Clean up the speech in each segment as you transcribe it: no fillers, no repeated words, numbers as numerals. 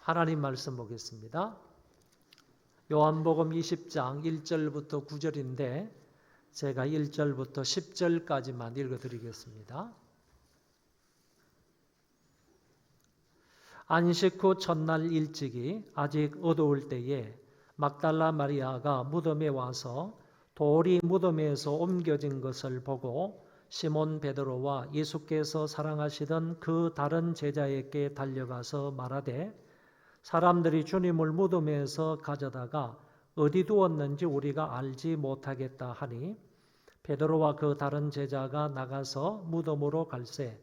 하나님 말씀 보겠습니다. 요한복음 20장 1절부터 9절인데 제가 1절부터 10절까지만 읽어드리겠습니다. 안식 후 첫날 일찍이 아직 어두울 때에 막달라 마리아가 무덤에 와서 돌이 무덤에서 옮겨진 것을 보고 시몬 베드로와 예수께서 사랑하시던 그 다른 제자에게 달려가서 말하되 사람들이 주님을 무덤에서 가져다가 어디 두었는지 우리가 알지 못하겠다 하니 베드로와 그 다른 제자가 나가서 무덤으로 갈새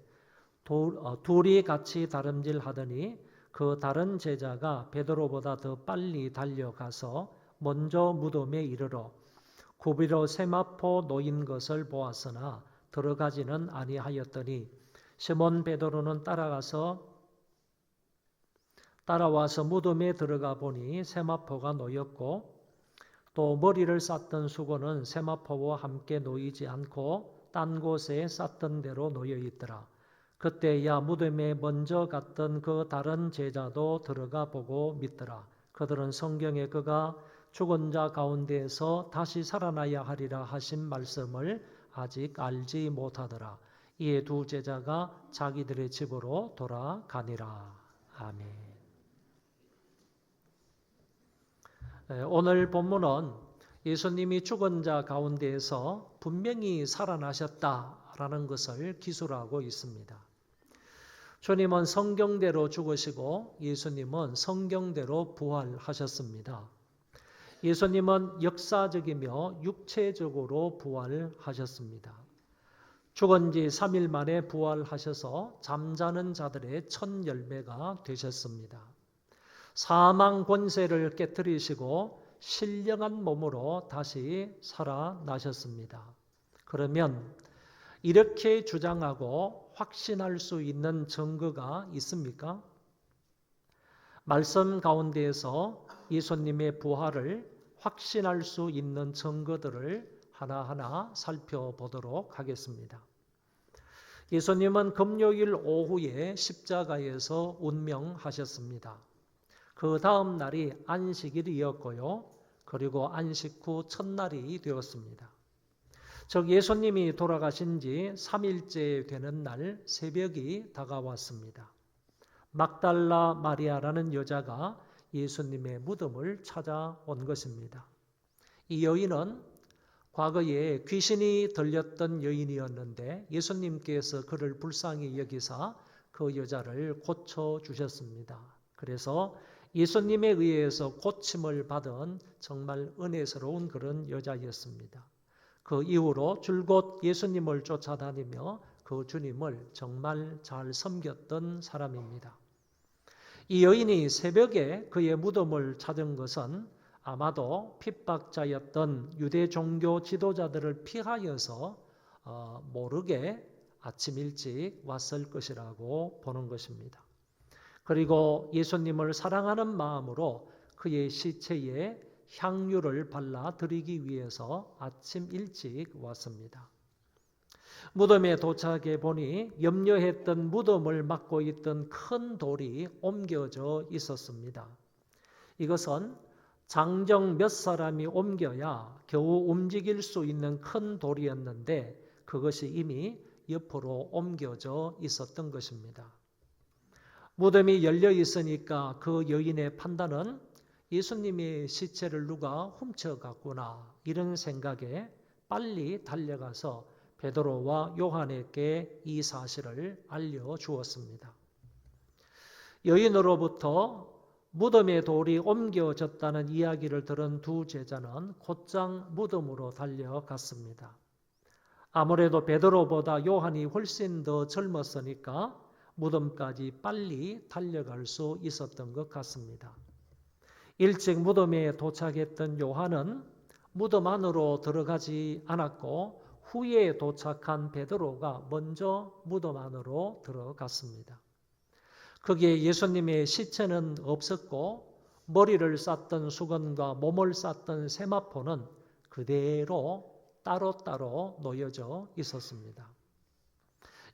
둘이 같이 다름질하더니 그 다른 제자가 베드로보다 더 빨리 달려가서 먼저 무덤에 이르러 굽이로 세마포 놓인 것을 보았으나 들어가지는 아니하였더니 시몬 베드로는 따라와서 무덤에 들어가 보니 세마포가 놓였고 또 머리를 쌌던 수건은 세마포와 함께 놓이지 않고 딴 곳에 쌌던 대로 놓여 있더라. 그때야 무덤에 먼저 갔던 그 다른 제자도 들어가 보고 믿더라. 그들은 성경에 그가 죽은 자 가운데에서 다시 살아나야 하리라 하신 말씀을 아직 알지 못하더라. 이에 두 제자가 자기들의 집으로 돌아가니라. 아멘. 오늘 본문은 예수님이 죽은 자 가운데에서 분명히 살아나셨다라는 것을 기술하고 있습니다. 주님은 성경대로 죽으시고 예수님은 성경대로 부활하셨습니다. 예수님은 역사적이며 육체적으로 부활하셨습니다. 죽은 지 3일 만에 부활하셔서 잠자는 자들의 첫 열매가 되셨습니다. 사망 권세를 깨뜨리시고 신령한 몸으로 다시 살아나셨습니다. 그러면 이렇게 주장하고 확신할 수 있는 증거가 있습니까? 말씀 가운데에서 예수님의 부활을 확신할 수 있는 증거들을 하나하나 살펴보도록 하겠습니다. 예수님은 금요일 오후에 십자가에서 운명하셨습니다. 그 다음 날이 안식일이었고요. 그리고 안식 후 첫날이 되었습니다. 즉 예수님이 돌아가신 지 3일째 되는 날 새벽이 다가왔습니다. 막달라 마리아라는 여자가 예수님의 무덤을 찾아온 것입니다. 이 여인은 과거에 귀신이 들렸던 여인이었는데 예수님께서 그를 불쌍히 여기사 그 여자를 고쳐주셨습니다. 그래서 예수님에 의해서 고침을 받은 정말 은혜스러운 그런 여자였습니다. 그 이후로 줄곧 예수님을 쫓아다니며 그 주님을 정말 잘 섬겼던 사람입니다. 이 여인이 새벽에 그의 무덤을 찾은 것은 아마도 핍박자였던 유대 종교 지도자들을 피하여서 모르게 아침 일찍 왔을 것이라고 보는 것입니다. 그리고 예수님을 사랑하는 마음으로 그의 시체에 향유를 발라 드리기 위해서 아침 일찍 왔습니다. 무덤에 도착해 보니 염려했던 무덤을 막고 있던 큰 돌이 옮겨져 있었습니다. 이것은 장정 몇 사람이 옮겨야 겨우 움직일 수 있는 큰 돌이었는데 그것이 이미 옆으로 옮겨져 있었던 것입니다. 무덤이 열려 있으니까 그 여인의 판단은 예수님의 시체를 누가 훔쳐갔구나 이런 생각에 빨리 달려가서 베드로와 요한에게 이 사실을 알려주었습니다. 여인으로부터 무덤의 돌이 옮겨졌다는 이야기를 들은 두 제자는 곧장 무덤으로 달려갔습니다. 아무래도 베드로보다 요한이 훨씬 더 젊었으니까 무덤까지 빨리 달려갈 수 있었던 것 같습니다. 일찍 무덤에 도착했던 요한은 무덤 안으로 들어가지 않았고 후에 도착한 베드로가 먼저 무덤 안으로 들어갔습니다. 거기에 예수님의 시체는 없었고 머리를 쌌던 수건과 몸을 쌌던 세마포는 그대로 따로따로 놓여져 있었습니다.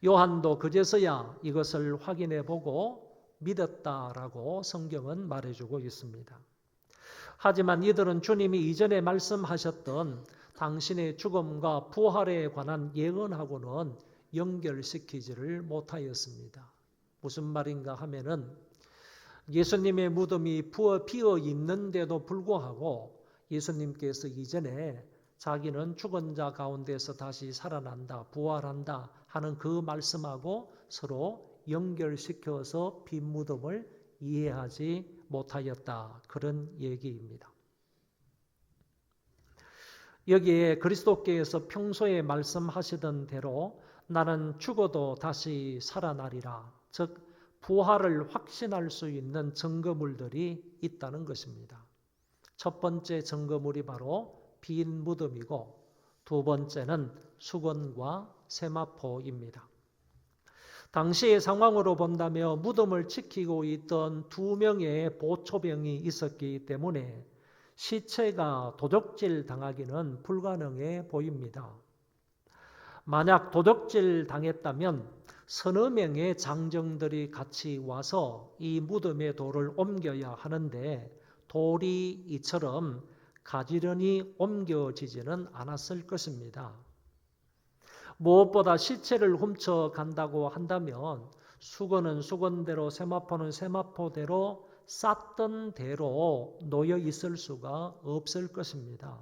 요한도 그제서야 이것을 확인해 보고 믿었다라고 성경은 말해주고 있습니다. 하지만 이들은 주님이 이전에 말씀하셨던 당신의 죽음과 부활에 관한 예언하고는 연결시키지를 못하였습니다. 무슨 말인가 하면은 예수님의 무덤이 비어 있는데도 불구하고 예수님께서 이전에 자기는 죽은 자 가운데서 다시 살아난다, 부활한다 하는 그 말씀하고 서로 연결시켜서 빈 무덤을 이해하지 못하였다. 그런 얘기입니다. 여기에 그리스도께서 평소에 말씀하시던 대로 나는 죽어도 다시 살아나리라. 즉 부활을 확신할 수 있는 증거물들이 있다는 것입니다. 첫 번째 증거물이 바로 빈 무덤이고 두 번째는 수건과 세마포입니다. 당시의 상황으로 본다면 무덤을 지키고 있던 2명의 보초병이 있었기 때문에 시체가 도적질 당하기는 불가능해 보입니다. 만약 도적질 당했다면 서너 명의 장정들이 같이 와서 이 무덤의 돌을 옮겨야 하는데 돌이 이처럼 가지런히 옮겨지지는 않았을 것입니다. 무엇보다 시체를 훔쳐간다고 한다면 수건은 수건대로 세마포는 세마포대로 쌌던 대로 놓여 있을 수가 없을 것입니다.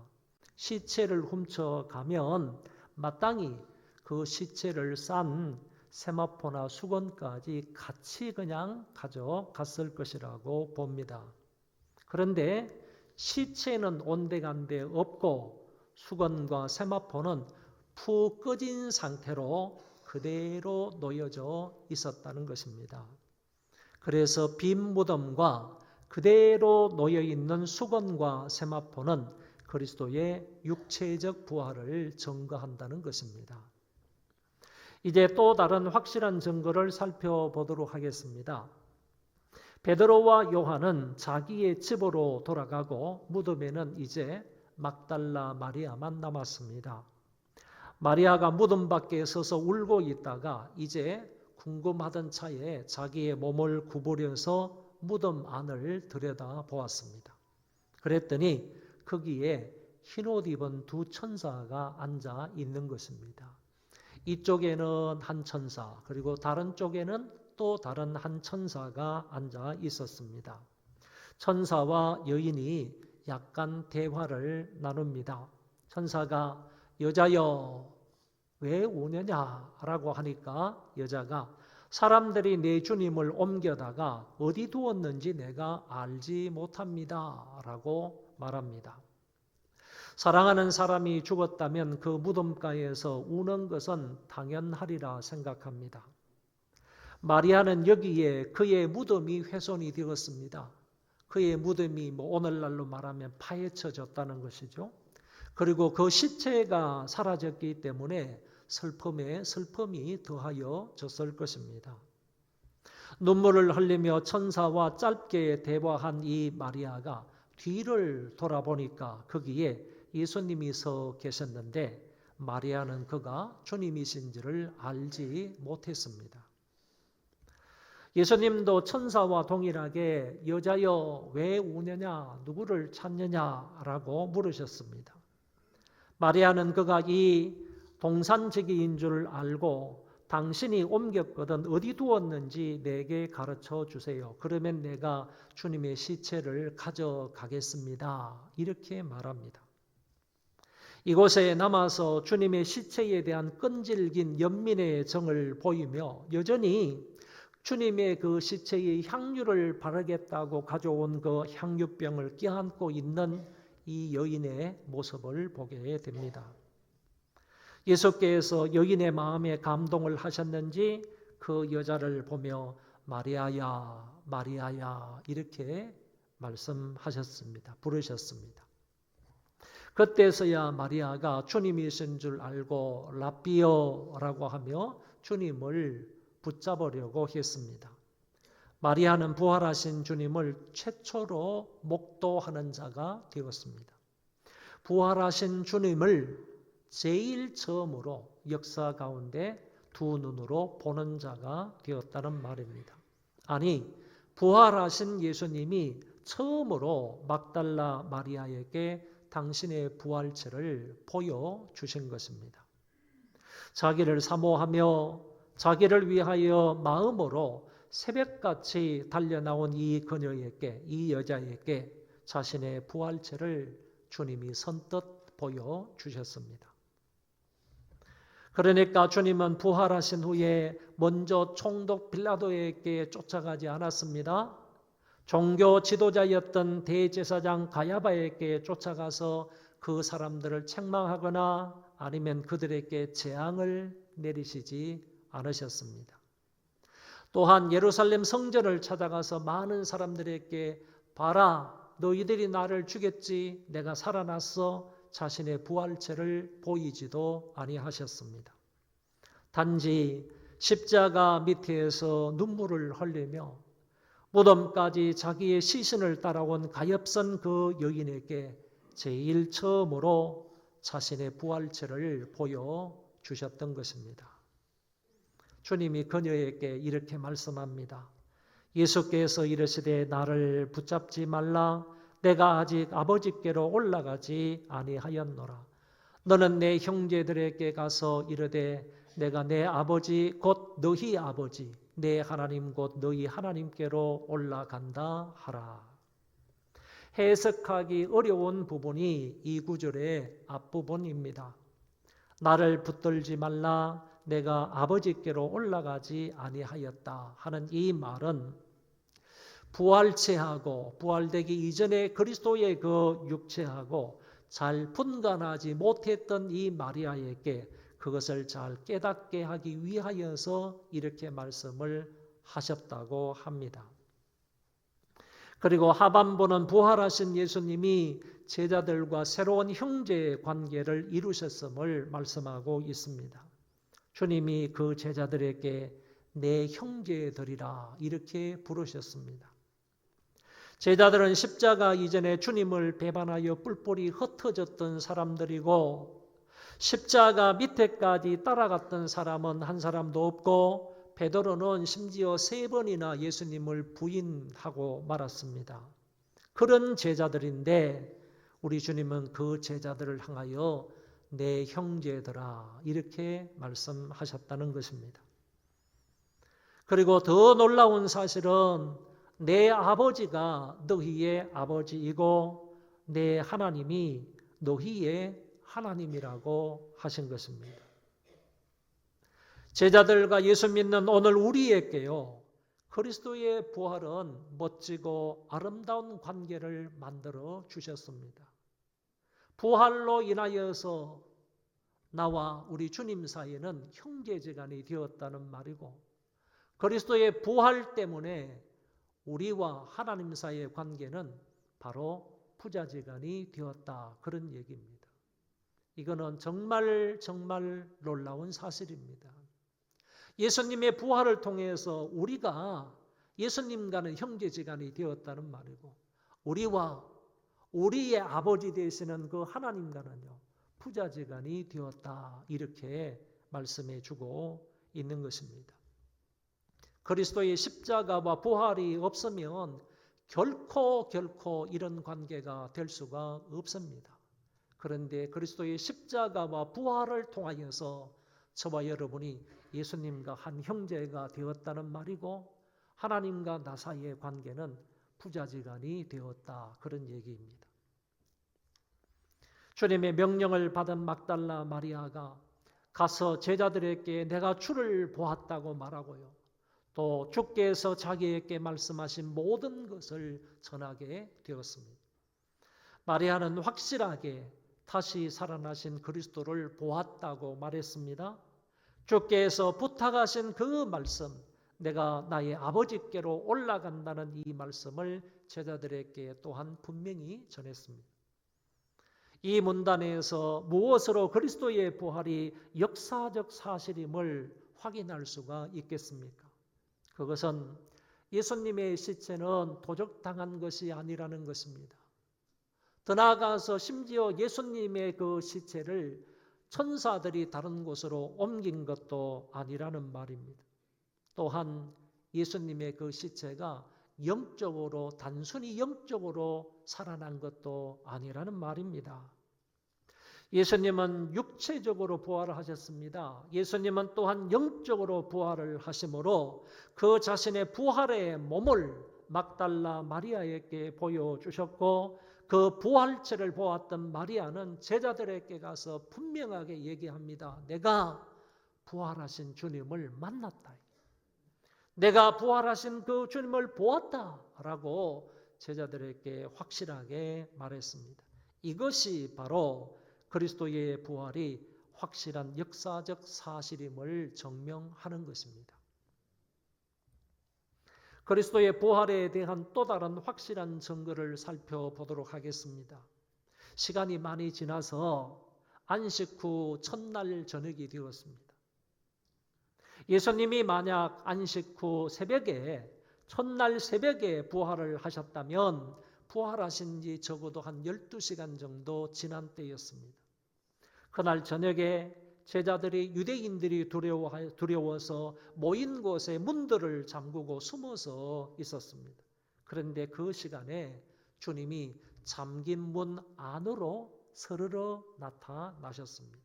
시체를 훔쳐가면 마땅히 그 시체를 싼 세마포나 수건까지 같이 그냥 가져갔을 것이라고 봅니다. 그런데 시체는 온데간데 없고 수건과 세마포는 푹 꺼진 상태로 그대로 놓여져 있었다는 것입니다. 그래서 빈 무덤과 그대로 놓여 있는 수건과 세마포는 그리스도의 육체적 부활을 증거한다는 것입니다. 이제 또 다른 확실한 증거를 살펴보도록 하겠습니다. 베드로와 요한은 자기의 집으로 돌아가고 무덤에는 이제 막달라 마리아만 남았습니다. 마리아가 무덤 밖에 서서 울고 있다가 이제 궁금하던 차에 자기의 몸을 구부려서 무덤 안을 들여다보았습니다. 그랬더니 거기에 흰옷 입은 두 천사가 앉아 있는 것입니다. 이쪽에는 한 천사, 그리고 다른 쪽에는 또 다른 한 천사가 앉아 있었습니다. 천사와 여인이 약간 대화를 나눕니다. 천사가 여자여 왜 우느냐라고 하니까 여자가 사람들이 내 주님을 옮겨다가 어디 두었는지 내가 알지 못합니다 라고 말합니다. 사랑하는 사람이 죽었다면 그 무덤가에서 우는 것은 당연하리라 생각합니다. 마리아는 여기에 그의 무덤이 훼손이 되었습니다. 그의 무덤이 오늘날로 말하면 파헤쳐졌다는 것이죠. 그리고 그 시체가 사라졌기 때문에 슬픔에 슬픔이 더하여 졌을 것입니다. 눈물을 흘리며 천사와 짧게 대화한 이 마리아가 뒤를 돌아보니까 거기에 예수님이 서 계셨는데 마리아는 그가 주님이신지를 알지 못했습니다. 예수님도 천사와 동일하게 여자여 왜 우느냐 누구를 찾느냐라고 물으셨습니다. 마리아는 그가 이 동산지기인 줄 알고 당신이 옮겼거든 어디 두었는지 내게 가르쳐 주세요. 그러면 내가 주님의 시체를 가져가겠습니다. 이렇게 말합니다. 이곳에 남아서 주님의 시체에 대한 끈질긴 연민의 정을 보이며 여전히 주님의 그 시체의 향유를 바르겠다고 가져온 그 향유병을 껴안고 있는 이 여인의 모습을 보게 됩니다. 예수께서 여인의 마음에 감동을 하셨는지 그 여자를 보며 마리아야, 마리아야 이렇게 말씀하셨습니다. 부르셨습니다. 그때서야 마리아가 주님이신 줄 알고 라비어라고 하며 주님을 붙잡으려고 했습니다. 마리아는 부활하신 주님을 최초로 목도하는 자가 되었습니다. 부활하신 주님을 제일 처음으로 역사 가운데 두 눈으로 보는 자가 되었다는 말입니다. 아니, 부활하신 예수님이 처음으로 막달라 마리아에게 당신의 부활체를 보여주신 것입니다. 자기를 사모하며 자기를 위하여 마음으로 새벽같이 달려나온 이 그녀에게, 이 여자에게 자신의 부활체를 주님이 선뜻 보여주셨습니다. 그러니까 주님은 부활하신 후에 먼저 총독 빌라도에게 쫓아가지 않았습니다. 종교 지도자였던 대제사장 가야바에게 쫓아가서 그 사람들을 책망하거나 아니면 그들에게 재앙을 내리시지 않으셨습니다. 또한 예루살렘 성전을 찾아가서 많은 사람들에게 봐라, 너희들이 나를 죽였지 내가 살아났어 자신의 부활체를 보이지도 아니하셨습니다. 단지 십자가 밑에서 눈물을 흘리며 무덤까지 자기의 시신을 따라온 가엾은 그 여인에게 제일 처음으로 자신의 부활체를 보여주셨던 것입니다. 주님이 그녀에게 이렇게 말씀합니다. 예수께서 이르시되 나를 붙잡지 말라. 내가 아직 아버지께로 올라가지 아니하였노라. 너는 내 형제들에게 가서 이르되 내가 내 아버지 곧 너희 아버지 내 하나님 곧 너희 하나님께로 올라간다 하라. 해석하기 어려운 부분이 이 구절의 앞부분입니다. 나를 붙들지 말라. 내가 아버지께로 올라가지 아니하였다 하는 이 말은 부활체하고 부활되기 이전에 그리스도의 그 육체하고 잘 분간하지 못했던 이 마리아에게 그것을 잘 깨닫게 하기 위하여서 이렇게 말씀을 하셨다고 합니다. 그리고 하반부는 부활하신 예수님이 제자들과 새로운 형제 관계를 이루셨음을 말씀하고 있습니다. 주님이 그 제자들에게 내 형제들이라 이렇게 부르셨습니다. 제자들은 십자가 이전에 주님을 배반하여 뿔뿔이 흩어졌던 사람들이고 십자가 밑에까지 따라갔던 사람은 한 사람도 없고 베드로는 심지어 3번이나 예수님을 부인하고 말았습니다. 그런 제자들인데 우리 주님은 그 제자들을 향하여 내 형제들아 이렇게 말씀하셨다는 것입니다. 그리고 더 놀라운 사실은 내 아버지가 너희의 아버지이고 내 하나님이 너희의 하나님이라고 하신 것입니다. 제자들과 예수 믿는 오늘 우리에게요. 그리스도의 부활은 멋지고 아름다운 관계를 만들어 주셨습니다. 부활로 인하여서 나와 우리 주님 사이에는 형제지간이 되었다는 말이고 그리스도의 부활 때문에 우리와 하나님 사이의 관계는 바로 부자지간이 되었다. 그런 얘기입니다. 이거는 정말 놀라운 사실입니다. 예수님의 부활을 통해서 우리가 예수님과는 형제지간이 되었다는 말이고 우리와 우리의 아버지 되시는 그 하나님과는요 부자지간이 되었다 이렇게 말씀해 주고 있는 것입니다. 그리스도의 십자가와 부활이 없으면 결코 이런 관계가 될 수가 없습니다. 그런데 그리스도의 십자가와 부활을 통하여서 저와 여러분이 예수님과 한 형제가 되었다는 말이고 하나님과 나 사이의 관계는 부자지간이 되었다 그런 얘기입니다. 주님의 명령을 받은 막달라 마리아가 가서 제자들에게 내가 주를 보았다고 말하고요. 또 주께서 자기에게 말씀하신 모든 것을 전하게 되었습니다. 마리아는 확실하게 다시 살아나신 그리스도를 보았다고 말했습니다. 주께서 부탁하신 그 말씀, 내가 나의 아버지께로 올라간다는 이 말씀을 제자들에게 또한 분명히 전했습니다. 이 문단에서 무엇으로 그리스도의 부활이 역사적 사실임을 확인할 수가 있겠습니까? 그것은 예수님의 시체는 도적당한 것이 아니라는 것입니다. 더 나아가서 심지어 예수님의 그 시체를 천사들이 다른 곳으로 옮긴 것도 아니라는 말입니다. 또한 예수님의 그 시체가 영적으로, 단순히 영적으로 살아난 것도 아니라는 말입니다. 예수님은 육체적으로 부활을 하셨습니다. 예수님은 또한 영적으로 부활을 하심으로 그 자신의 부활의 몸을 막달라 마리아에게 보여주셨고, 그 부활체를 보았던 마리아는 제자들에게 가서 분명하게 얘기합니다. 내가 부활하신 주님을 만났다. 내가 부활하신 그 주님을 보았다라고 제자들에게 확실하게 말했습니다. 이것이 바로 그리스도의 부활이 확실한 역사적 사실임을 증명하는 것입니다. 그리스도의 부활에 대한 또 다른 확실한 증거를 살펴보도록 하겠습니다. 시간이 많이 지나서 안식 후 첫날 저녁이 되었습니다. 예수님이 만약 안식 후 첫날 새벽에 부활을 하셨다면 부활하신 지 적어도 한 12시간 정도 지난 때였습니다. 그날 저녁에 제자들이 유대인들이 두려워서 모인 곳에 문들을 잠그고 숨어서 있었습니다. 그런데 그 시간에 주님이 잠긴 문 안으로 스르르 나타나셨습니다.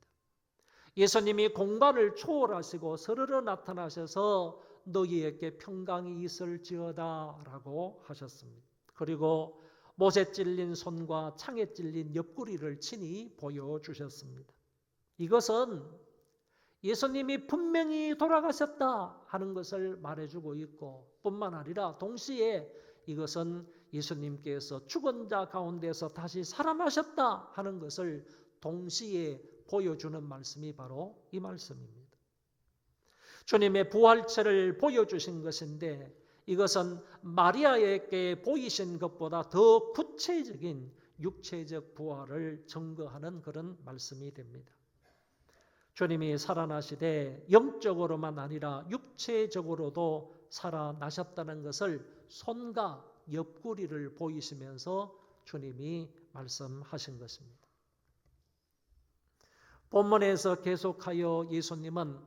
예수님이 공간을 초월하시고 스르르 나타나셔서 너희에게 평강이 있을지어다 라고 하셨습니다. 그리고 못에 찔린 손과 창에 찔린 옆구리를 친히 보여주셨습니다. 이것은 예수님이 분명히 돌아가셨다 하는 것을 말해주고 있고, 뿐만 아니라 동시에 이것은 예수님께서 죽은 자 가운데서 다시 살아나셨다 하는 것을 동시에 보여주는 말씀이 바로 이 말씀입니다. 주님의 부활체를 보여주신 것인데, 이것은 마리아에게 보이신 것보다 더 구체적인 육체적 부활을 증거하는 그런 말씀이 됩니다. 주님이 살아나시되 영적으로만 아니라 육체적으로도 살아나셨다는 것을 손과 옆구리를 보이시면서 주님이 말씀하신 것입니다. 본문에서 계속하여 예수님은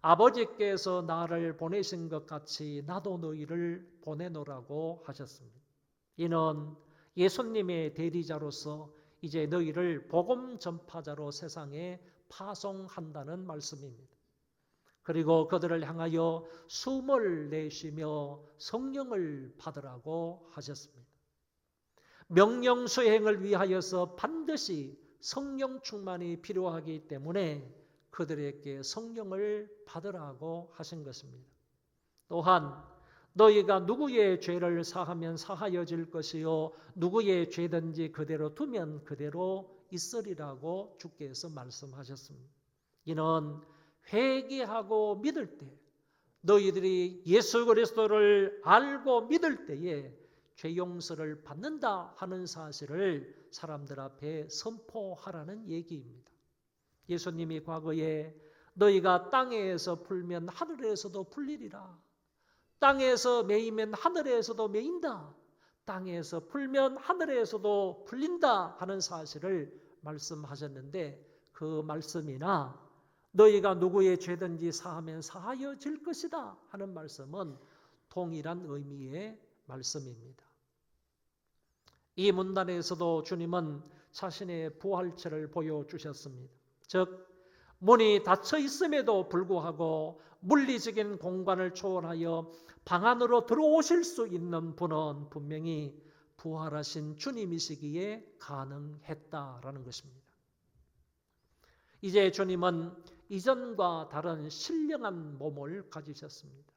아버지께서 나를 보내신 것 같이 나도 너희를 보내노라고 하셨습니다. 이는 예수님의 대리자로서 이제 너희를 복음 전파자로 세상에 파송한다는 말씀입니다. 그리고 그들을 향하여 숨을 내쉬며 성령을 받으라고 하셨습니다. 명령 수행을 위하여서 반드시 성령 충만이 필요하기 때문에 그들에게 성령을 받으라고 하신 것입니다. 또한 너희가 누구의 죄를 사하면 사하여질 것이요 누구의 죄든지 그대로 두면 그대로 있으리라고 주께서 말씀하셨습니다. 이는 회개하고 믿을 때, 너희들이 예수 그리스도를 알고 믿을 때에 죄 용서를 받는다 하는 사실을 사람들 앞에 선포하라는 얘기입니다. 예수님이 과거에 너희가 땅에서 풀면 하늘에서도 풀리리라, 땅에서 매이면 하늘에서도 매인다, 땅에서 풀면 하늘에서도 풀린다 하는 사실을 말씀하셨는데, 그 말씀이나 너희가 누구의 죄든지 사하면 사하여질 것이다 하는 말씀은 동일한 의미의 말씀입니다. 이 문단에서도 주님은 자신의 부활체를 보여주셨습니다. 즉 문이 닫혀 있음에도 불구하고 물리적인 공간을 초월하여 방 안으로 들어오실 수 있는 분은 분명히 부활하신 주님이시기에 가능했다라는 것입니다. 이제 주님은 이전과 다른 신령한 몸을 가지셨습니다.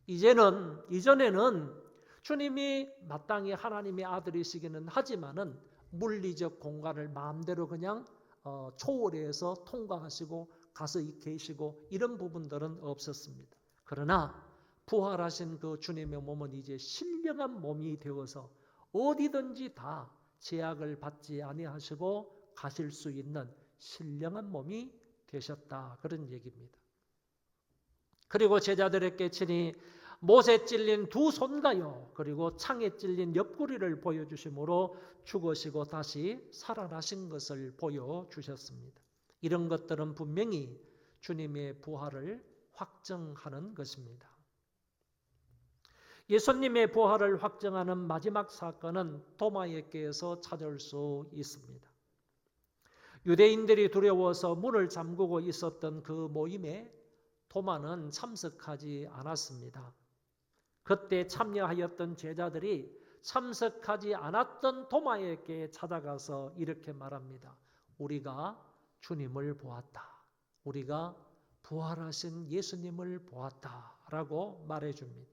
이전에는 주님이 마땅히 하나님의 아들이시기는 하지만은 물리적 공간을 마음대로 그냥 초월해서 통과하시고 가서 계시고 이런 부분들은 없었습니다. 그러나 부활하신 그 주님의 몸은 이제 신령한 몸이 되어서 어디든지 다 제약을 받지 아니하시고 가실 수 있는 신령한 몸이 되셨다, 그런 얘기입니다. 그리고 제자들에게 친히 못에 찔린 두 손가요 그리고 창에 찔린 옆구리를 보여주심으로 죽으시고 다시 살아나신 것을 보여주셨습니다. 이런 것들은 분명히 주님의 부활을 확증하는 것입니다. 예수님의 부활을 확정하는 마지막 사건은 도마에게서 찾을 수 있습니다. 유대인들이 두려워서 문을 잠그고 있었던 그 모임에 도마는 참석하지 않았습니다. 그때 참여하였던 제자들이 참석하지 않았던 도마에게 찾아가서 이렇게 말합니다. 우리가 주님을 보았다. 우리가 부활하신 예수님을 보았다. 라고 말해줍니다.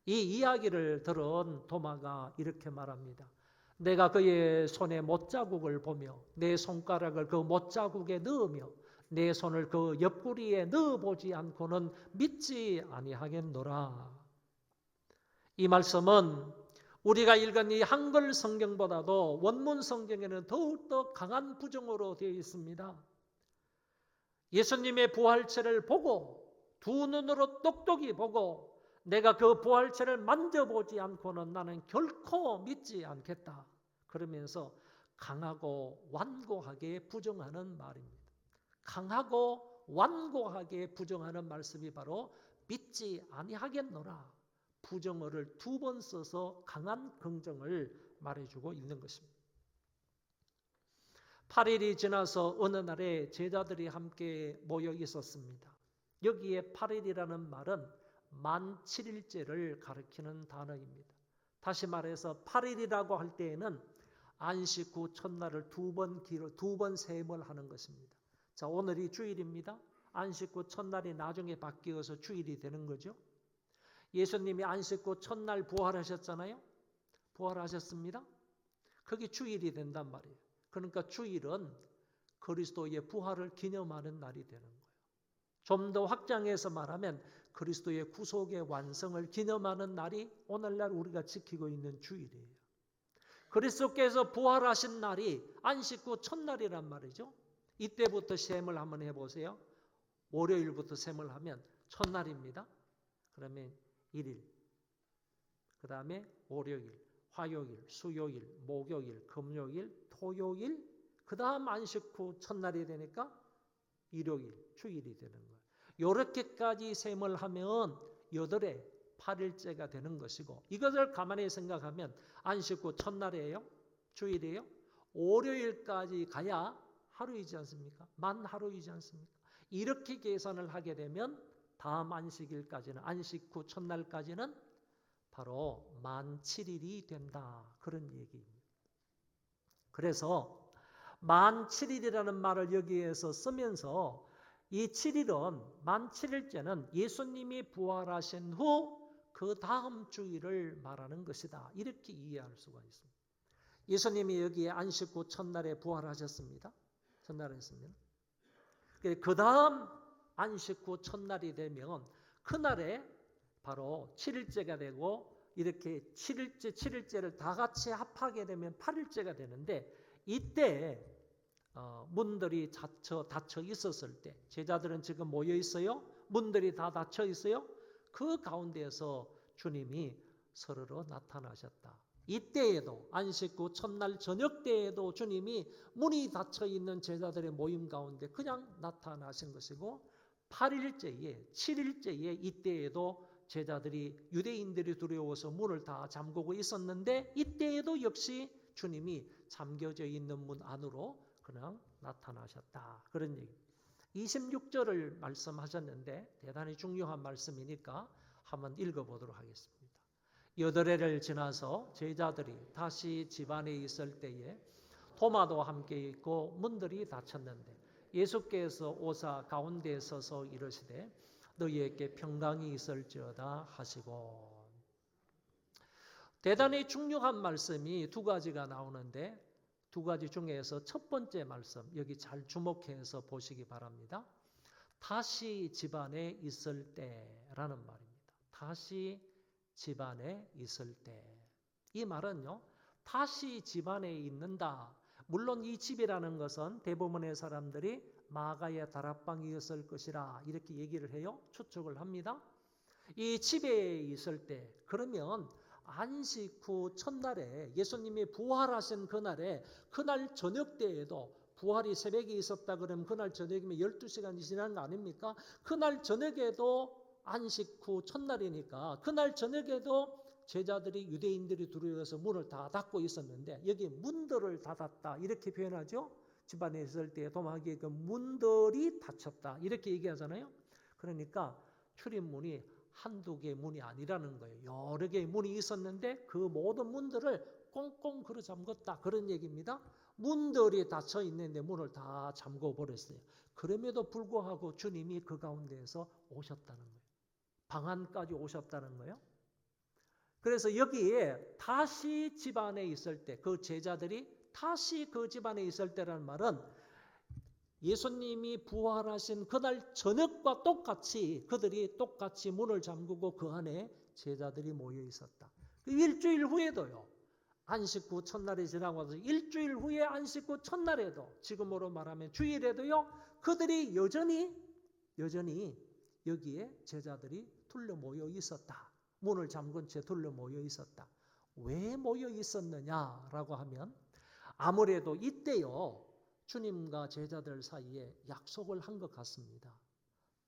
이 이야기를 들은 도마가 이렇게 말합니다. 내가 그의 손에 못자국을 보며 내 손가락을 그 못자국에 넣으며 내 손을 그 옆구리에 넣어보지 않고는 믿지 아니하겠노라. 이 말씀은 우리가 읽은 이 한글 성경보다도 원문 성경에는 더욱더 강한 부정어로 되어 있습니다. 예수님의 부활체를 보고 두 눈으로 똑똑히 보고 내가 그 부활체를 만져보지 않고는 나는 결코 믿지 않겠다. 그러면서 강하고 완고하게 부정하는 말입니다. 강하고 완고하게 부정하는 말씀이 바로 믿지 아니하겠노라. 부정어를 두 번 써서 강한 긍정을 말해주고 있는 것입니다. 8일이 지나서 어느 날에 제자들이 함께 모여 있었습니다. 여기에 8일이라는 말은 만 7일째를 가리키는 단어입니다. 다시 말해서 8일이라고 할 때에는 안식 후 첫날을 두 번 셈을 하는 것입니다. 자, 오늘이 주일입니다. 안식 후 첫날이 나중에 바뀌어서 주일이 되는 거죠. 예수님이 안식 후 첫날 부활하셨잖아요. 부활하셨습니다. 그게 주일이 된단 말이에요. 그러니까 주일은 그리스도의 부활을 기념하는 날이 되는 거예요. 좀 더 확장해서 말하면 그리스도의 구속의 완성을 기념하는 날이 오늘날 우리가 지키고 있는 주일이에요. 그리스도께서 부활하신 날이 안식 후 첫날이란 말이죠. 이때부터 셈을 한번 해보세요. 월요일부터 셈을 하면 첫날입니다. 그러면 1일, 그 다음에 월요일, 화요일, 수요일, 목요일, 금요일, 토요일, 그 다음 안식 후 첫날이 되니까 일요일, 주일이 되는 거예요. 이렇게까지 셈을 하면 8회, 8일째가 되는 것이고, 이것을 가만히 생각하면 안식 후 첫날이에요? 주일이에요? 월요일까지 가야 하루이지 않습니까? 만 하루이지 않습니까? 이렇게 계산을 하게 되면 다음 안식일까지는, 안식 후 첫날까지는 바로 만 7일이 된다. 그런 얘기입니다. 그래서 만 7일이라는 말을 여기에서 쓰면서 이 7일은 만 7일째는 예수님이 부활하신 후 그 다음 주일을 말하는 것이다. 이렇게 이해할 수가 있습니다. 예수님이 여기에 안식 후 첫날에 부활하셨습니다. 첫날에 했습니다. 그 다음 안식 후 첫날이 되면 그날에 바로 7일째가 되고 이렇게 7일째를 다 같이 합하게 되면 8일째가 되는데 이때 문들이 닫혀 있었을 때 제자들은 지금 모여 있어요. 문들이 다 닫혀 있어요. 그 가운데에서 주님이 서로로 나타나셨다. 이때에도 안식 후 첫날 저녁 때에도 주님이 문이 닫혀 있는 제자들의 모임 가운데 그냥 나타나신 것이고 8일째에 7일째에 이때에도 제자들이 유대인들이 두려워서 문을 다 잠그고 있었는데 이때에도 역시 주님이 잠겨져 있는 문 안으로 그냥 나타나셨다. 그런 얘기. 26절을 말씀하셨는데 대단히 중요한 말씀이니까 한번 읽어보도록 하겠습니다. 8회를 지나서 제자들이 다시 집안에 있을 때에 도마도 함께 있고 문들이 닫혔는데 예수께서 오사 가운데에 서서 이르시되 너희에게 평강이 있을지어다 하시고 대단히 중요한 말씀이 두 가지가 나오는데 두 가지 중에서 첫 번째 말씀 여기 잘 주목해서 보시기 바랍니다. 다시 집안에 있을 때라는 말입니다. 다시 집안에 있을 때. 이 말은요. 다시 집안에 있는다. 물론 이 집이라는 것은 대부분의 사람들이 마가의 다락방이었을 것이라 이렇게 얘기를 해요. 추측을 합니다. 이 집에 있을 때 그러면 안식 후 첫날에 예수님이 부활하신 그날에 그날 저녁 때에도 부활이 새벽에 있었다 그러면 그날 저녁이면 12시간이 지난 거 아닙니까? 그날 저녁에도 안식 후 첫날이니까 그날 저녁에도 제자들이 유대인들이 들어와서 문을 다 닫고 있었는데 여기 문들을 닫았다 이렇게 표현하죠. 집안에 있을 때 도마기의 그 문들이 닫혔다 이렇게 얘기하잖아요. 그러니까 출입문이 한두 개의 문이 아니라는 거예요. 여러 개의 문이 있었는데 그 모든 문들을 꽁꽁 걸어 잠궜다 그런 얘기입니다. 문들이 닫혀 있는데 문을 다 잠궈 버렸어요. 그럼에도 불구하고 주님이 그 가운데에서 오셨다는 거예요. 방 안까지 오셨다는 거예요. 그래서 여기에 다시 집안에 있을 때 그 제자들이 다시 그 집안에 있을 때라는 말은 예수님이 부활하신 그날 저녁과 똑같이 그들이 똑같이 문을 잠그고 그 안에 제자들이 모여 있었다. 일주일 후에도요. 안식 후 첫날이 지나고 나서 일주일 후에 안식 후 첫날에도 지금으로 말하면 주일에도요. 그들이 여전히 여기에 제자들이 둘러 모여 있었다. 문을 잠근 채 둘러 모여 있었다. 왜 모여 있었느냐라고 하면 아무래도 이때요. 주님과 제자들 사이에 약속을 한 것 같습니다.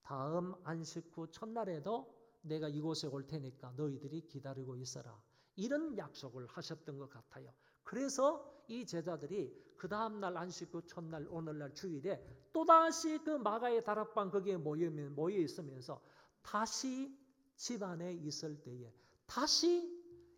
다음 안식 후 첫날에도 내가 이곳에 올 테니까 너희들이 기다리고 있어라. 이런 약속을 하셨던 것 같아요. 그래서 이 제자들이 그 다음날 안식 후 첫날 오늘날 주일에 또다시 그 마가의 다락방 거기에 모여 있으면서 다시 집안에 있을 때에 다시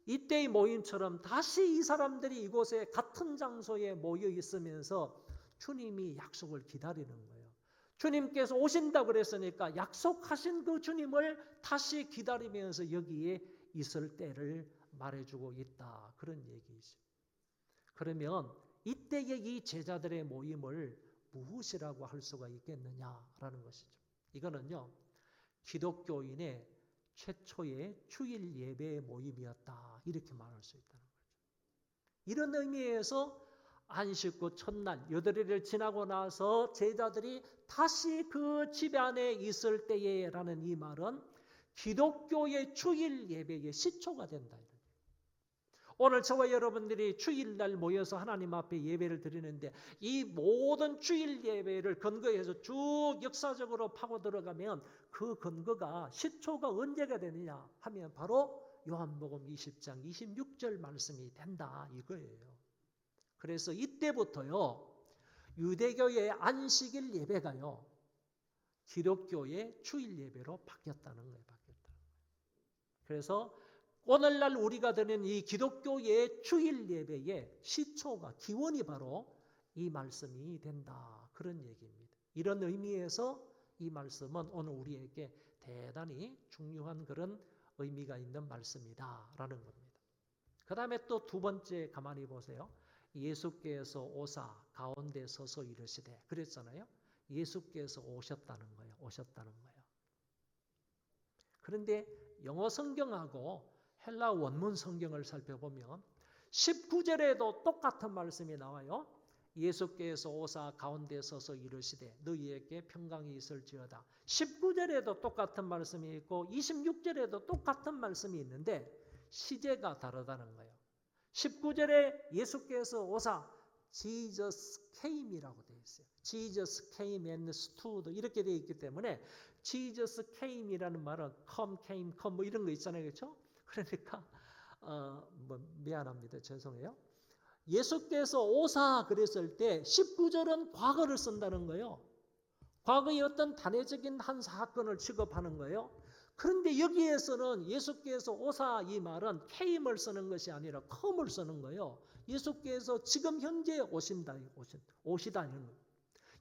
이때의 모임처럼 다시 이 사람들이 이곳에 같은 장소에 모여 있으면서 주님이 약속을 기다리는 거예요. 주님께서 오신다고 그랬으니까 약속하신 그 주님을 다시 기다리면서 여기에 있을 때를 말해주고 있다. 그런 얘기죠. 그러면 이때의 이 제자들의 모임을 무엇이라고 할 수가 있겠느냐라는 것이죠. 이거는요. 기독교인의 최초의 주일 예배의 모임이었다. 이렇게 말할 수 있다는 거죠. 이런 의미에서 안식 후 첫날 8일을 지나고 나서 제자들이 다시 그 집 안에 있을 때에 라는 이 말은 기독교의 주일 예배의 시초가 된다. 오늘 저와 여러분들이 주일날 모여서 하나님 앞에 예배를 드리는데 이 모든 주일 예배를 근거해서 쭉 역사적으로 파고 들어가면 그 근거가 시초가 언제가 되느냐 하면 바로 요한복음 20장 26절 말씀이 된다 이거예요. 그래서 이때부터요 유대교의 안식일 예배가요 기독교의 주일 예배로 바뀌었다는 거예요. 그래서 오늘날 우리가 드리는 이 기독교의 주일 예배의 시초가 기원이 바로 이 말씀이 된다. 그런 얘기입니다. 이런 의미에서 이 말씀은 오늘 우리에게 대단히 중요한 그런 의미가 있는 말씀이다라는 겁니다. 그 다음에 또 두 번째 가만히 보세요. 예수께서 오사 가운데 서서 이르시되 그랬잖아요. 예수께서 오셨다는 거예요. 오셨다는 거예요. 그런데 영어 성경하고 헬라 원문 성경을 살펴보면 19절에도 똑같은 말씀이 나와요. 예수께서 오사 가운데 서서 이르시되 너희에게 평강이 있을지어다. 19절에도 똑같은 말씀이 있고 26절에도 똑같은 말씀이 있는데 시제가 다르다는 거예요. 19절에 예수께서 오사 Jesus came이라고 되어 있어요. Jesus came and stood 이렇게 되어 있기 때문에 Jesus came이라는 말은 come 뭐 이런 거 있잖아요. 그렇죠? 그러니까 미안합니다. 죄송해요. 예수께서 오사 그랬을 때 19절은 과거를 쓴다는 거예요. 과거의 어떤 단회적인 한 사건을 취급하는 거예요. 그런데 여기에서는 예수께서 오사 이 말은 came을 쓰는 것이 아니라 come을 쓰는 거예요. 예수께서 지금 현재 오시다는 거예요.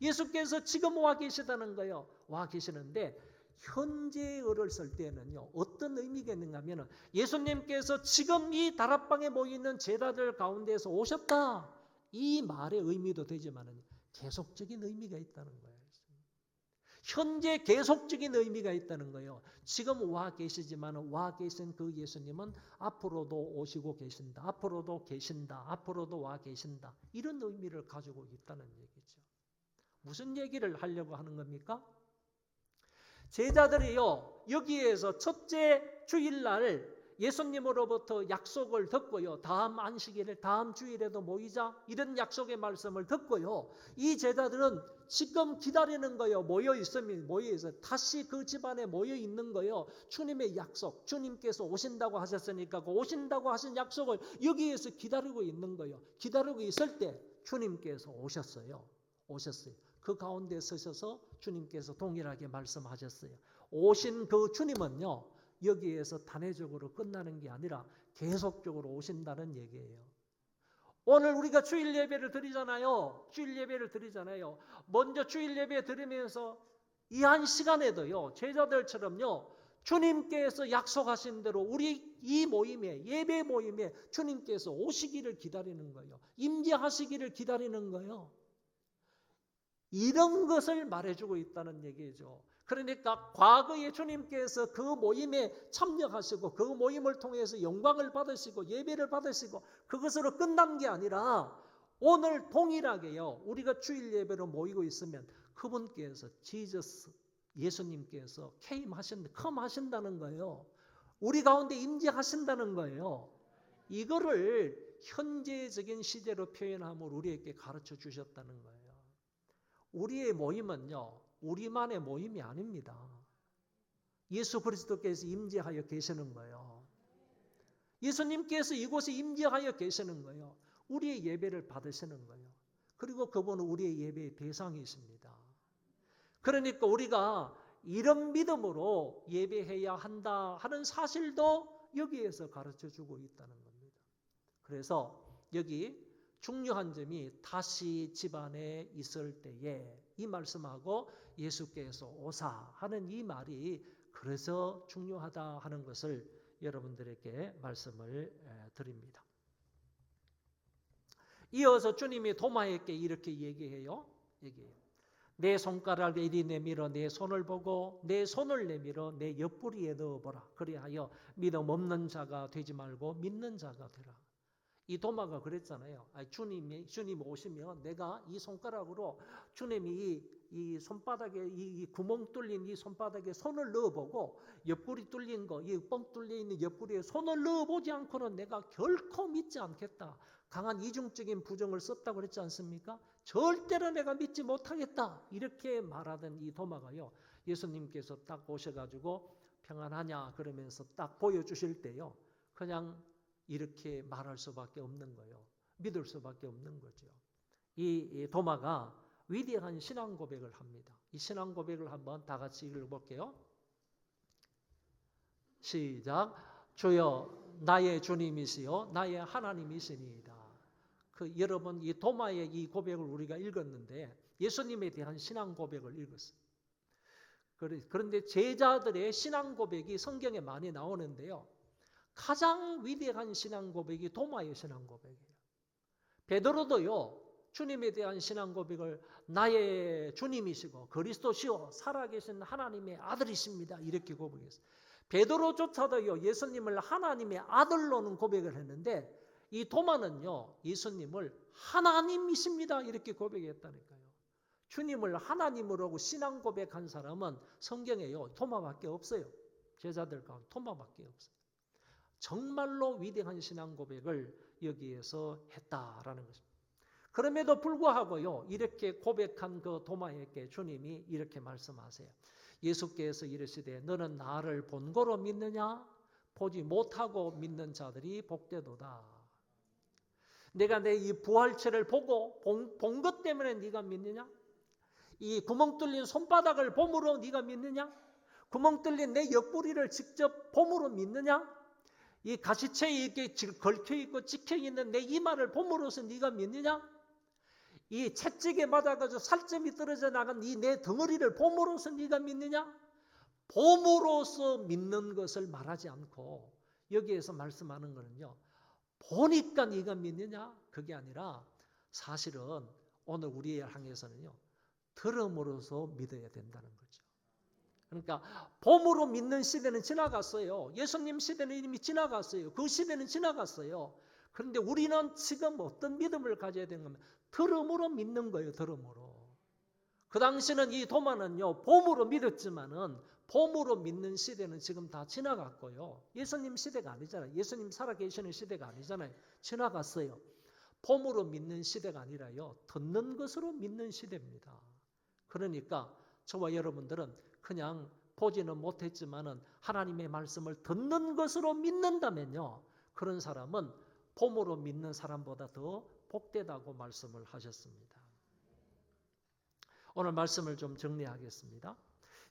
예수께서 지금 와 계시다는 거예요. 와 계시는데 현재어를 쓸 때는요. 어떤 의미가 있는가 하면 예수님께서 지금 이 다락방에 모이는 제자들 가운데서 오셨다. 이 말의 의미도 되지만 계속적인 의미가 있다는 거예요. 현재 계속적인 의미가 있다는 거예요. 지금 와 계시지만 와 계신 그 예수님은 앞으로도 오시고 계신다. 앞으로도 계신다. 앞으로도 와 계신다. 이런 의미를 가지고 있다는 얘기죠. 무슨 얘기를 하려고 하는 겁니까? 제자들이요. 여기에서 첫째 주일날 예수님으로부터 약속을 듣고요. 다음 안식일에, 다음 주일에도 모이자. 이런 약속의 말씀을 듣고요. 이 제자들은 지금 기다리는 거예요. 모여 있어요. 다시 그 집안에 모여 있는 거예요. 주님의 약속, 주님께서 오신다고 하셨으니까 그 오신다고 하신 약속을 여기에서 기다리고 있는 거예요. 기다리고 있을 때 주님께서 오셨어요. 그 가운데 서셔서 주님께서 동일하게 말씀하셨어요. 오신 그 주님은요, 여기에서 단회적으로 끝나는 게 아니라 계속적으로 오신다는 얘기예요. 오늘 우리가 주일 예배를 드리잖아요. 먼저 주일 예배 드리면서 이 한 시간에도요, 제자들처럼요, 주님께서 약속하신 대로 우리 이 모임에, 예배 모임에 주님께서 오시기를 기다리는 거예요. 임재하시기를 기다리는 거예요. 이런 것을 말해주고 있다는 얘기죠. 그러니까 과거에 주님께서 그 모임에 참여하시고 그 모임을 통해서 영광을 받으시고 예배를 받으시고 그것으로 끝난 게 아니라 오늘 동일하게요. 우리가 주일 예배로 모이고 있으면 그분께서 예수님께서 come 하신다는 거예요. 우리 가운데 임재하신다는 거예요. 이거를 현재적인 시제로 표현함을 우리에게 가르쳐 주셨다는 거예요. 우리의 모임은요, 우리만의 모임이 아닙니다. 예수 그리스도께서 임재하여 계시는 거예요. 예수님께서 이곳에 임재하여 계시는 거예요. 우리의 예배를 받으시는 거예요. 그리고 그분은 우리의 예배의 대상이십니다. 그러니까 우리가 이런 믿음으로 예배해야 한다 하는 사실도 여기에서 가르쳐주고 있다는 겁니다. 그래서 여기 중요한 점이 다시 집안에 있을 때에 이 말씀하고 예수께서 오사 하는 이 말이 그래서 중요하다 하는 것을 여러분들에게 말씀을 드립니다. 이어서 주님이 도마에게 이렇게 얘기해요. 내 손가락을 이리 내밀어 내 손을 보고 내 손을 내밀어 내 옆구리에 넣어보라. 그리하여 믿음 없는 자가 되지 말고 믿는 자가 되라. 이 도마가 그랬잖아요. 주님 오시면 내가 이 손가락으로 주님이 이 손바닥에 이 구멍 뚫린 이 손바닥에 손을 넣어보고 옆구리 뚫린 거, 이 뻥 뚫려 있는 옆구리에 손을 넣어보지 않고는 내가 결코 믿지 않겠다. 강한 이중적인 부정을 썼다고 그랬지 않습니까? 절대로 내가 믿지 못하겠다. 이렇게 말하던 이 도마가요. 예수님께서 딱 오셔가지고 평안하냐 그러면서 딱 보여주실 때요. 그냥 이렇게 말할 수밖에 없는 거예요. 믿을 수밖에 없는 거죠. 이 도마가 위대한 신앙 고백을 합니다. 이 신앙 고백을 한번 다 같이 읽어볼게요. 시작. 주여 나의 주님이시요 나의 하나님이시니이다. 여러분 이 도마의 이 고백을 우리가 읽었는데 예수님에 대한 신앙 고백을 읽었어요. 그런데 제자들의 신앙 고백이 성경에 많이 나오는데요. 가장 위대한 신앙 고백이 도마의 신앙 고백이에요. 베드로도요. 주님에 대한 신앙 고백을 나의 주님이시고 그리스도시요 살아계신 하나님의 아들이십니다. 이렇게 고백했어요. 베드로조차도요. 예수님을 하나님의 아들로는 고백을 했는데 이 도마는요. 예수님을 하나님이십니다. 이렇게 고백했다니까요. 주님을 하나님으로 신앙 고백한 사람은 성경에요. 도마밖에 없어요. 제자들 가운데 도마밖에 없어요. 정말로 위대한 신앙 고백을 여기에서 했다라는 것입니다. 그럼에도 불구하고요. 이렇게 고백한 그 도마에게 주님이 이렇게 말씀하세요. 예수께서 이르시되 너는 나를 본고로 믿느냐? 보지 못하고 믿는 자들이 복되도다. 내가 내 이 부활체를 보고 본 것 때문에 네가 믿느냐? 이 구멍 뚫린 손바닥을 봄으로 네가 믿느냐? 구멍 뚫린 내 옆구리를 직접 봄으로 믿느냐? 이 가시체에 이렇게 걸쳐있고 찍혀있는 내 이마를 봄으로써 네가 믿느냐? 이 채찍에 맞아가지고 살점이 떨어져 나간 이 내 덩어리를 봄으로써 네가 믿느냐? 봄으로써 믿는 것을 말하지 않고 여기에서 말씀하는 거는요. 보니까 네가 믿느냐? 그게 아니라 사실은 오늘 우리의 향해서는요. 들음으로써 믿어야 된다는 거죠. 그러니까 봄으로 믿는 시대는 지나갔어요. 예수님 시대는 이미 지나갔어요. 그 시대는 지나갔어요. 그런데 우리는 지금 어떤 믿음을 가져야 되는 겁니까? 들음으로 믿는 거예요. 들음으로. 그 당시는 이 도마는요. 봄으로 믿었지만은 봄으로 믿는 시대는 지금 다 지나갔고요. 예수님 시대가 아니잖아요. 예수님 살아계시는 시대가 아니잖아요. 지나갔어요. 봄으로 믿는 시대가 아니라요. 듣는 것으로 믿는 시대입니다. 그러니까 저와 여러분들은 그냥 보지는 못했지만은 하나님의 말씀을 듣는 것으로 믿는다면요. 그런 사람은 봄으로 믿는 사람보다 더 복되다고 말씀을 하셨습니다. 오늘 말씀을 좀 정리하겠습니다.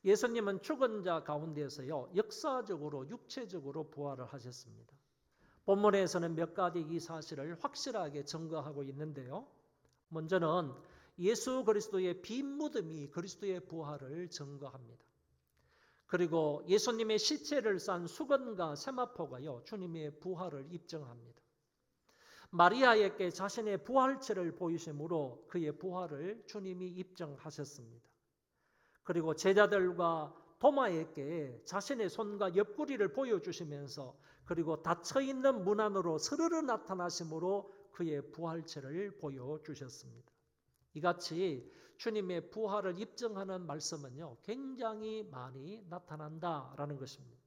예수님은 죽은 자 가운데서요, 역사적으로 육체적으로 부활을 하셨습니다. 본문에서는 몇 가지 이 사실을 확실하게 증거하고 있는데요. 먼저는 예수 그리스도의 빈 무덤이 그리스도의 부활을 증거합니다. 그리고 예수님의 시체를 싼 수건과 세마포가요, 주님의 부활을 입증합니다. 마리아에게 자신의 부활체를 보이심으로 그의 부활을 주님이 입증하셨습니다. 그리고 제자들과 도마에게 자신의 손과 옆구리를 보여주시면서 그리고 닫혀있는 문 안으로 스르르 나타나심으로 그의 부활체를 보여주셨습니다. 이같이 주님의 부활을 입증하는 말씀은요, 굉장히 많이 나타난다라는 것입니다.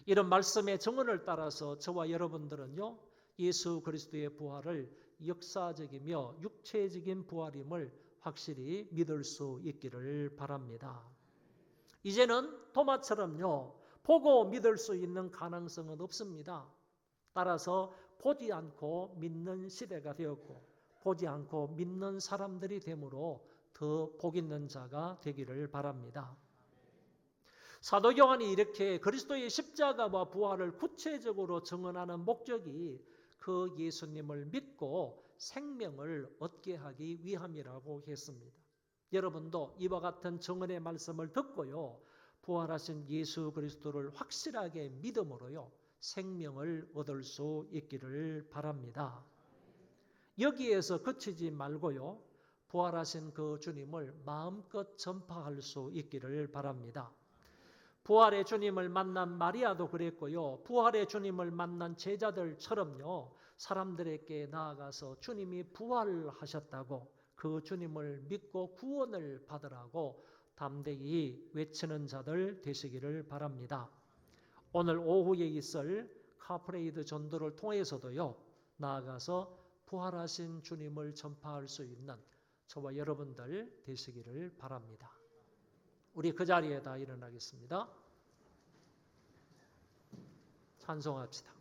이런 말씀의 증언을 따라서 저와 여러분들은요, 예수 그리스도의 부활을 역사적이며 육체적인 부활임을 확실히 믿을 수 있기를 바랍니다. 이제는 토마처럼요, 보고 믿을 수 있는 가능성은 없습니다. 따라서 보지 않고 믿는 시대가 되었고 보지 않고 믿는 사람들이 되므로 더 복 있는 자가 되기를 바랍니다. 사도 요한이 이렇게 그리스도의 십자가와 부활을 구체적으로 증언하는 목적이 그 예수님을 믿고 생명을 얻게 하기 위함이라고 했습니다. 여러분도 이와 같은 증언의 말씀을 듣고요, 부활하신 예수 그리스도를 확실하게 믿음으로요, 생명을 얻을 수 있기를 바랍니다. 여기에서 그치지 말고요, 부활하신 그 주님을 마음껏 전파할 수 있기를 바랍니다. 부활의 주님을 만난 마리아도 그랬고요, 부활의 주님을 만난 제자들처럼요, 사람들에게 나아가서 주님이 부활하셨다고 그 주님을 믿고 구원을 받으라고 담대히 외치는 자들 되시기를 바랍니다. 오늘 오후에 있을 카프레이드 전도를 통해서도요, 나아가서 부활하신 주님을 전파할 수 있는 저와 여러분들 되시기를 바랍니다. 우리 그 자리에 다 일어나겠습니다. 찬송합시다.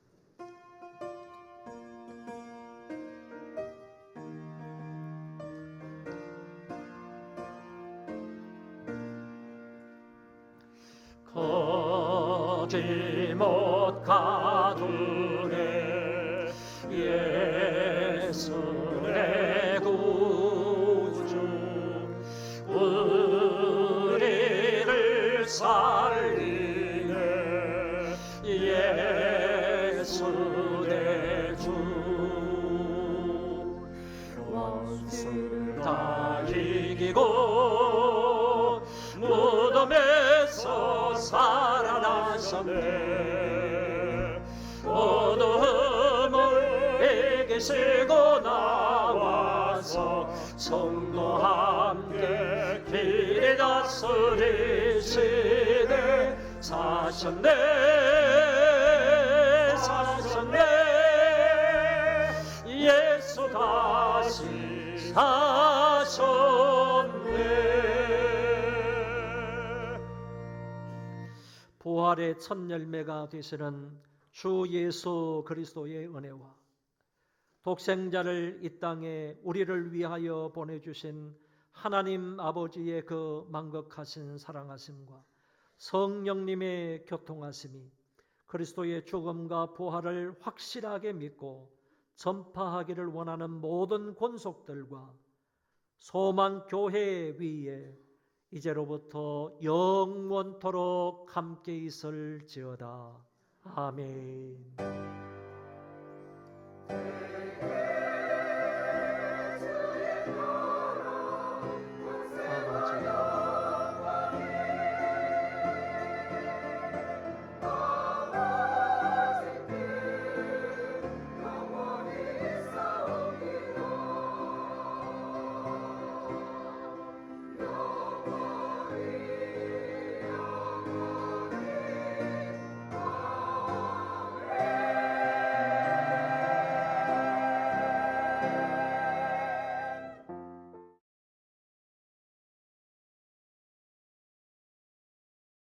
거짓못 가두네 예수 내 구주 우리를 살리네 예수 내 주 원수를 다 이기고 무덤에서 살아나셨네 어둠을 이기시고 나와서 성도와 함께 길에 다스리시네 사셨네 사셨네 예수 다시 사셨네. 부활의 첫 열매가 되시는 주 예수 그리스도의 은혜와 독생자를 이 땅에 우리를 위하여 보내주신 하나님 아버지의 그 만극하신 사랑하심과 성령님의 교통하심이 그리스도의 죽음과 부활을 확실하게 믿고 전파하기를 원하는 모든 권속들과 소망 교회 위에 이제로부터 영원토록 함께 있을지어다. 아멘.